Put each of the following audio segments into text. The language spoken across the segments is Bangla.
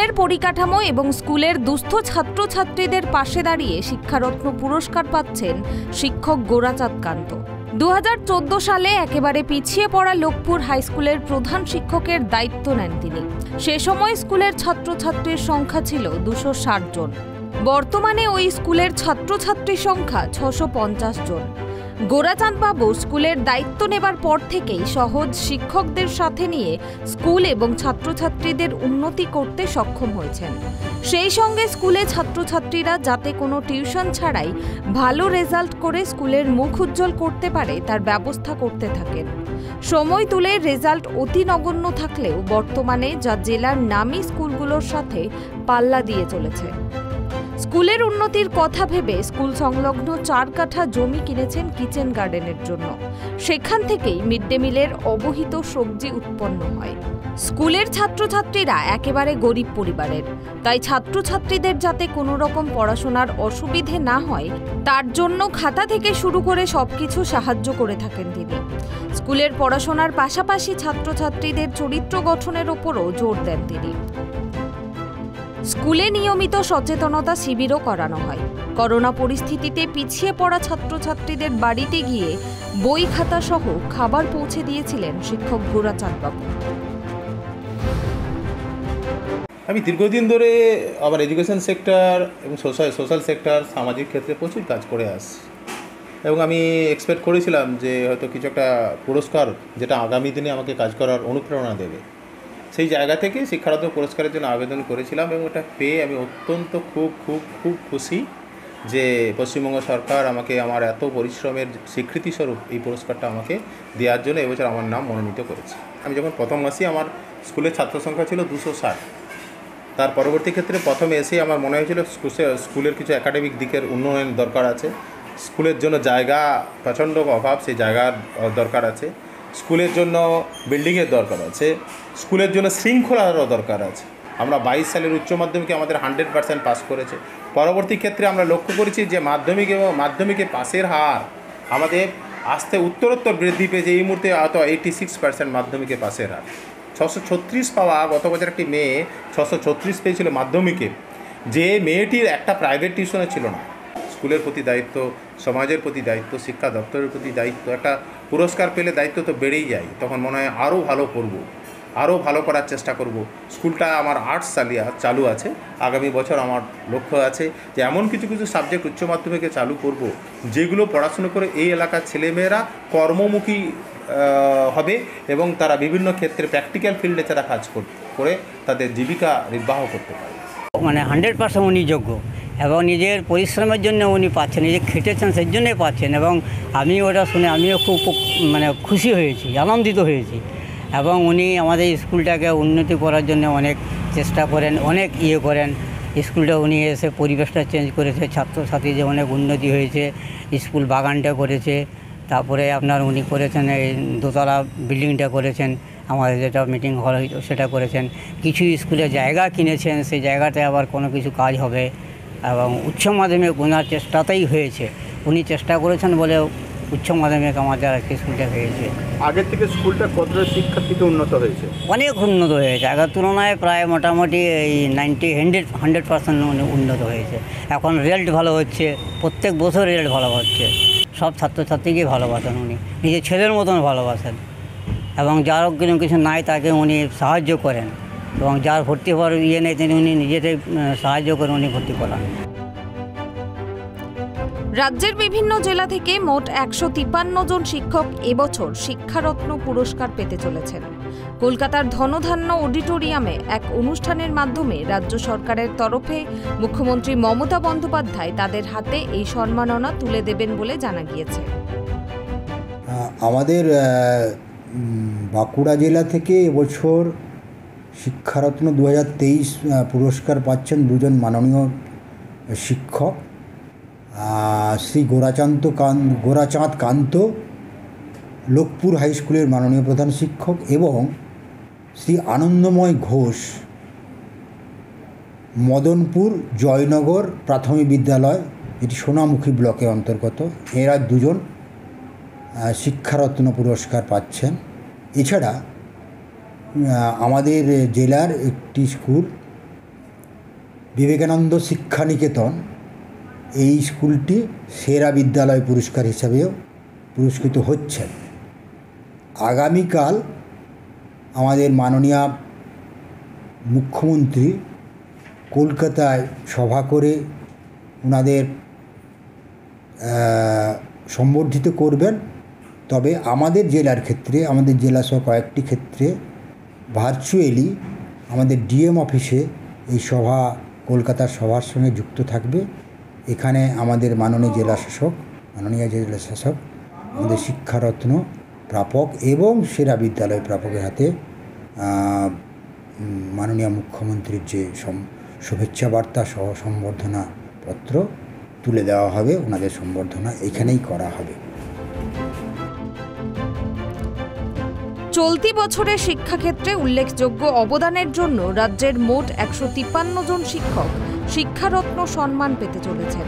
স্কুলের পরিকাঠামো এবং স্কুলের দুস্থ ছাত্রছাত্রীদের পাশে দাঁড়িয়ে শিক্ষারত্ন পুরস্কার পাচ্ছেন শিক্ষক গোরাচাঁদ কান্ত। 2014 সালে একেবারে পিছিয়ে পড়া লোকপুর হাইস্কুলের প্রধান শিক্ষকের দায়িত্ব নেন তিনি। সে সময় স্কুলের ছাত্রছাত্রীর সংখ্যা ছিল 260 জন। বর্তমানে ওই স্কুলের ছাত্রছাত্রীর সংখ্যা 650 জন। গোরাচাঁদ বাবু স্কুলের দায়িত্ব নেবার পর থেকেই সহজ শিক্ষকদের সাথে নিয়ে স্কুল এবং ছাত্রছাত্রীদের উন্নতি করতে সক্ষম হয়েছেন। সেই সঙ্গে স্কুলে ছাত্রছাত্রীরা যাতে কোনো টিউশন ছাড়াই ভালো রেজাল্ট করে স্কুলের মুখ উজ্জ্বল করতে পারে তার ব্যবস্থা করতে থাকেন। সময় তুলে রেজাল্ট অতি নগণ্য থাকলেও বর্তমানে যা জেলার নামী স্কুলগুলোর সাথে পাল্লা দিয়ে চলেছে। স্কুলের উন্নতির কথা ভেবে স্কুল সংলগ্ন 4 কাঠা জমি কিনেছেন কিচেন গার্ডেনের জন্য। সেখান থেকেই মিড ডে মিলের অবহিত সবজি উৎপন্ন হয়। স্কুলের ছাত্রছাত্রীরা একেবারে গরিব পরিবারের, তাই ছাত্রছাত্রীদের যাতে কোনো রকম পড়াশোনার অসুবিধে না হয় তার জন্য খাতা থেকে শুরু করে সবকিছু সাহায্য করে থাকেন তিনি। স্কুলের পড়াশোনার পাশাপাশি ছাত্রছাত্রীদের চরিত্র গঠনের ওপরও জোর দেন তিনি। স্কুলে নিয়মিত সচেতনতা শিবিরও করানো হয়। করোনা পরিস্থিতিতে পিছিয়ে পড়া ছাত্রছাত্রীদের বাড়িতে গিয়ে বই খাতা সহ খাবার পৌঁছে দিয়েছিলেন শিক্ষক গোরাচাঁদ বাবু। আমি দীর্ঘদিন ধরে আমার এডুকেশন সেক্টর এবং সোশ্যাল সেক্টর সামাজিক ক্ষেত্রে প্রচুর কাজ করে আসছি এবং আমি এক্সপেক্ট করেছিলাম যে হয়তো কিছু একটা পুরস্কার যেটা আগামী দিনে আমাকে কাজ করার অনুপ্রেরণা দেবে। সেই জায়গা থেকে শিক্ষারত্ন পুরস্কারের জন্য আবেদন করেছিলাম এবং এটা পেয়ে আমি অত্যন্ত খুব খুশি যে পশ্চিমবঙ্গ সরকার আমাকে আমার এত পরিশ্রমের স্বীকৃতিস্বরূপ এই পুরস্কারটা আমাকে দেওয়ার জন্য এবছর আমার নাম মনোনীত করেছে। আমি যখন প্রথম আসি আমার স্কুলের ছাত্র সংখ্যা ছিল 260। তার পরবর্তী ক্ষেত্রে প্রথমে এসেই আমার মনে হয়েছিল স্কুলের কিছু একাডেমিক দিকের উন্নয়ন দরকার আছে, স্কুলের জন্য জায়গা প্রচণ্ড অভাব, সেই জায়গার দরকার আছে, স্কুলের জন্য বিল্ডিংয়ের দরকার আছে, স্কুলের জন্য শৃঙ্খলারও দরকার আছে। আমরা 22 সালের উচ্চ মাধ্যমিকে আমাদের 100% পাস করেছে। পরবর্তী ক্ষেত্রে আমরা লক্ষ্য করেছি যে মাধ্যমিকে পাসের হার আমাদের আস্তে উত্তরোত্তর বৃদ্ধি পেয়েছে। এই মুহূর্তে 86% মাধ্যমিকে পাসের হার। 636 পাওয়া, গত বছর একটি মেয়ে 636 পেয়েছিল মাধ্যমিকে, যে মেয়েটির একটা প্রাইভেট টিউশনে ছিল না। স্কুলের প্রতি দায়িত্ব, সমাজের প্রতি দায়িত্ব, শিক্ষা দপ্তরের প্রতি দায়িত্ব, একটা পুরস্কার পেলে দায়িত্ব তো বেড়েই যায়। তখন মনে হয় আরও ভালো করব, আরও ভালো করার চেষ্টা করব। স্কুলটা আমার আর্টস চালু আছে। আগামী বছর আমার লক্ষ্য আছে যে এমন কিছু সাবজেক্ট উচ্চ মাধ্যমিকে চালু করব যেগুলো পড়াশুনো করে এই এলাকার ছেলেমেয়েরা কর্মমুখী হবে এবং তারা বিভিন্ন ক্ষেত্রে প্র্যাকটিক্যাল ফিল্ডে তারা কাজ করে তাদের জীবিকা নির্বাহ করতে পারে। মানে 100% উনি যোগ্য এবং নিজের পরিশ্রমের জন্য উনি পাচ্ছেন, নিজে খেটেছেন সেই জন্যই পাচ্ছেন। এবং আমি ওটা শুনে আমিও খুব খুশি হয়েছি, আনন্দিত হয়েছি। এবং উনি আমাদের স্কুলটাকে উন্নতি করার জন্য অনেক চেষ্টা করেন, অনেক করেন। স্কুলটা উনি এসে পরিবেশটা চেঞ্জ করেছে, ছাত্রছাত্রীদের অনেক উন্নতি হয়েছে, স্কুল বাগানটা করেছে, তারপরে আপনার উনি করেছেন এই দোতলা বিল্ডিংটা করেছেন, আমাদের যেটা মিটিং হল সেটা করেছেন। কিছু স্কুলে জায়গা কিনেছেন, সেই জায়গাতে আবার কোনো কিছু কাজ হবে। এবং উচ্চ মাধ্যমিক ওনার চেষ্টাতেই হয়েছে, উনি চেষ্টা করেছেন বলে উচ্চ মাধ্যমিক আমাদের আজকে স্কুলটা হয়েছে। আগের থেকে স্কুলটা কতটা শিক্ষার থেকে উন্নত হয়েছে? অনেক উন্নত হয়েছে, আগের তুলনায় প্রায় মোটামুটি এই 100% উন্নত হয়েছে। এখন রেজাল্ট ভালো হচ্ছে, প্রত্যেক বছর রেজাল্ট ভালো হচ্ছে। সব ছাত্রছাত্রীকেই ভালোবাসেন উনি, নিজের ছেলের মতন ভালোবাসেন। এবং যার কিছু নাই তাকে উনি সাহায্য করেন এবং যার ভর্তি হওয়ার নেই তিনি উনি নিজেদের সাহায্য করে উনি ভর্তি করান। রাজ্যের বিভিন্ন জেলা থেকে মোট 153 জন শিক্ষক এবছর শিক্ষারত্ন পুরস্কার পেতে চলেছেন। কলকাতার ধনধান্য অডিটোরিয়ামে এক অনুষ্ঠানের মাধ্যমে রাজ্য সরকারের তরফে মুখ্যমন্ত্রী মমতা বন্দ্যোপাধ্যায় তাদের হাতে এই সম্মাননা তুলে দেবেন বলে জানা গিয়েছে। আমাদের বাঁকুড়া জেলা থেকে এবছর শিক্ষারত্ন 2023 পুরস্কার পাচ্ছেন 2 জন মাননীয় শিক্ষক, শ্রী গোরাচাঁদ কান্ত, লোকপুর হাই স্কুলের মাননীয় প্রধান শিক্ষক, এবং শ্রী আনন্দময় ঘোষ, মদনপুর জয়নগর প্রাথমিক বিদ্যালয়, এটি সোনামুখী ব্লকের অন্তর্গত। এরা 2 জন শিক্ষারত্ন পুরস্কার পাচ্ছেন। এছাড়া আমাদের জেলার একটি স্কুল বিবেকানন্দ শিক্ষানিকেতন এই স্কুলটি সেরা বিদ্যালয় পুরস্কার হিসাবেও পুরস্কৃত হচ্ছেন। আগামীকাল আমাদের মাননীয় মুখ্যমন্ত্রী কলকাতায় সভা করে ওনাদের সম্বর্ধিত করবেন। তবে আমাদের জেলার ক্ষেত্রে, আমাদের জেলাসহ কয়েকটি ক্ষেত্রে ভার্চুয়ালি আমাদের ডিএম অফিসে এই সভা কলকাতার সভার সঙ্গে যুক্ত থাকবে। এখানে আমাদের মাননীয় জেলা শাসক আমাদের শিক্ষারত্ন প্রাপক এবং সেরা বিদ্যালয় প্রাপকের হাতে মাননীয় মুখ্যমন্ত্রীর যে শুভেচ্ছা বার্তা সহ সম্বর্ধনা পত্র তুলে দেওয়া হবে। ওনাদের সম্বর্ধনা এখানেই করা হবে। চলতি বছরে শিক্ষাক্ষেত্রে উল্লেখযোগ্য অবদানের জন্য রাজ্যের মোট 153 জন শিক্ষক শিক্ষারত্ন সম্মান পেতে চলেছেন।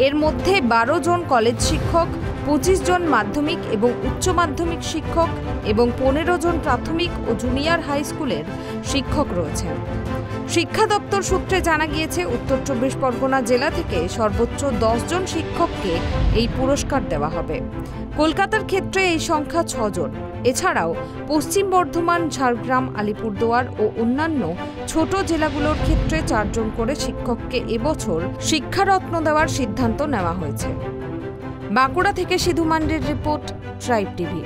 এর মধ্যে 12 জন কলেজ শিক্ষক, 25 জন মাধ্যমিক এবং উচ্চ মাধ্যমিক শিক্ষক এবং 15 জন প্রাথমিক ও জুনিয়র হাই স্কুলের শিক্ষক রয়েছেন। শিক্ষা দপ্তর সূত্রে জানা গিয়েছে, উত্তর 24 পরগনা জেলা থেকে সর্বোচ্চ 10 জন শিক্ষককে এই পুরস্কার দেওয়া হবে। কলকাতার ক্ষেত্রে এই সংখ্যা 6 জন। এছাড়াও পশ্চিম বর্ধমান, ঝাড়গ্রাম, আলিপুরদুয়ার ও অন্যান্য ছোট জেলাগুলোর ক্ষেত্রে 4 জন করে শিক্ষককে এবছর শিক্ষারত্ন দেওয়ার সিদ্ধান্ত নেওয়া হয়েছে। বাঁকুড়া থেকে সিধু মান্ডির রিপোর্ট, ট্রাইব টিভি।